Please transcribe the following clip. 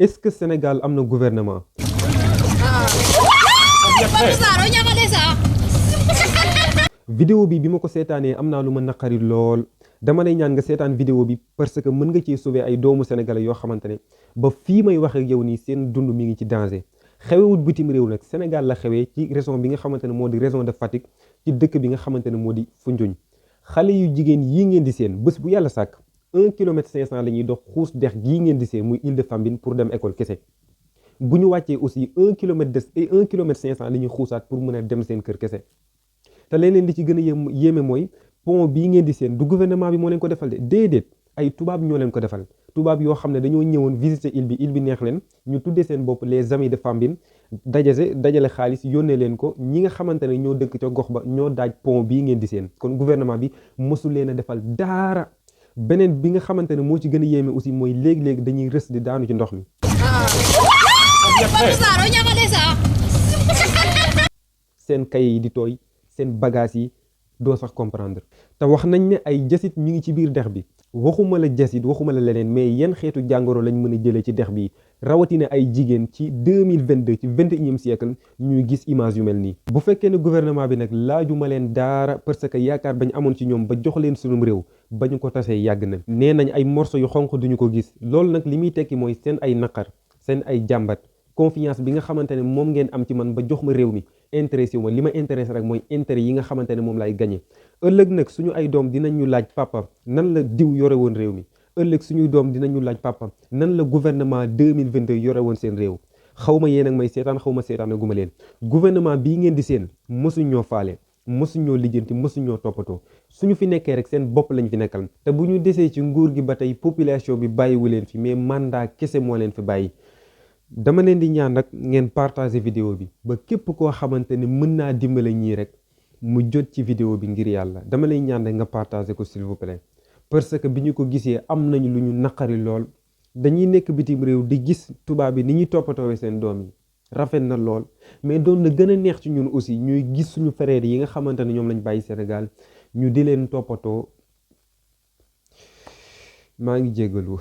Est-ce que Sénégal am na gouvernement? Vidéo bi ma ko seetaanee am naa lu ma naqari lool dama lay ñaan nga seetaan vidéo bi parce que mën nga cee sauver ay doomu sénégalais yoo xamante ne ba fii may wax ak yow nii seen dund mi ngi ci danger. Xewewut bitim réew nag Sénégal la xewee ci région bi nga xamante ne moo di région de Fatick ci dëkk bi nga xamante ne moo di Foundiougne. Xale yu jigéen yii ngeen di seen bés bu yàlla sàkk 1 kilomètre 500 la ñuy dox xuus dex gii ngeen di seen muy Île de Fambine pour dem école kese. Bu ñu wàccee aussi 1 kilomètre et 1 kilomètre 500 la ñuy xuusaat pour mën a dem seen kër kese. te leneen li ci gën a yéeme mooy pont bii ngeen di seen du gouvernement bi moo leen ko defal de déedéet ay tubaab ñoo leen ko defal tubaab yoo xam ne dañoo ñëwoon visiter île bi neex leen ñu tuddee seen bopp les amis de Fambine dajale xaalis yónnee leen ko ñi nga xamante ne ñoo dëkk ca gox ba ñoo daaj pont bii ngeen di seen kon gouvernement bi mosul leen a defal daara. Beneen bi nga xamante ne moo ci gën a yéeme aussi mooy léegi-léegi dañuy rës di daanu ci ndox mi. Seen kaye yi di tooy seen bagage yi doo sax comprendre te wax nañ ne ay jasit ñu ngi ci biir dex bi waxuma la jasit waxuma la leneen mais yan xeetu jàngoro lañ mën a jëlee ci dex bi rawatina ay jigéen ci 2022 ci 21e siècle ñuy gis image yu mel nii. Bu fekkee ne gouvernement bi nag laajuma leen daara parce que yaakaar bañ amoon ci ñoom ba jox leen sunum réew ba ñu ko tasee yàgg na. Nee nañ ay morceau yu xonq duñu ko gis loolu nag li muy tekki mooy seen ay naqar seen ay jàmbat confiance bi nga xamante ne moom ngeen am ci man ba jox ma réew mi intéressé wu ma li ma intéressé rek mooy intérêt yi nga xamante ne moom laay gagné. Ëllëg nag suñu ay doom dinañ ñu laaj papa nan la diw yore woon réew mi ëllëg suñuy doom dinañ ñu laaj papa nan la gouvernement 2022 yore woon seen réew. xaw ma yéen ak may seetaan xaw ma seetaan guma leen gouvernement bii ngeen di seen mosuñ ñoo faale mosuñ ñoo lijjanti mosuñ ñoo toppatoo suñu fi nekkee rek seen bopp lañ fi nekkal te bu ñu desee ci nguur gi ba tey population bi bàyyiwu leen fi mais mandat kese moo leen fi bàyyi. Dama leen di ñaan nag ngeen partager vidéo bi ba képp koo xamante ne mën naa dimbale ñii rek mu jot ci vidéo bi ngir yàlla dama lay ñaan rek nga partager ko s'il vous plaît parce que bi ñu ko gisee am nañu lu ñu naqari lool dañuy nekk bitim réew di gis tubaab bi ni ñuy toppatoowee seen doom yi rafet na lool mais doon na gën a neex ci ñun aussi ñuy gis suñu frères yi nga xamante ne ñoom lañ bàyyi Sénégal ñu di leen toppatoo maa ngi jégalu.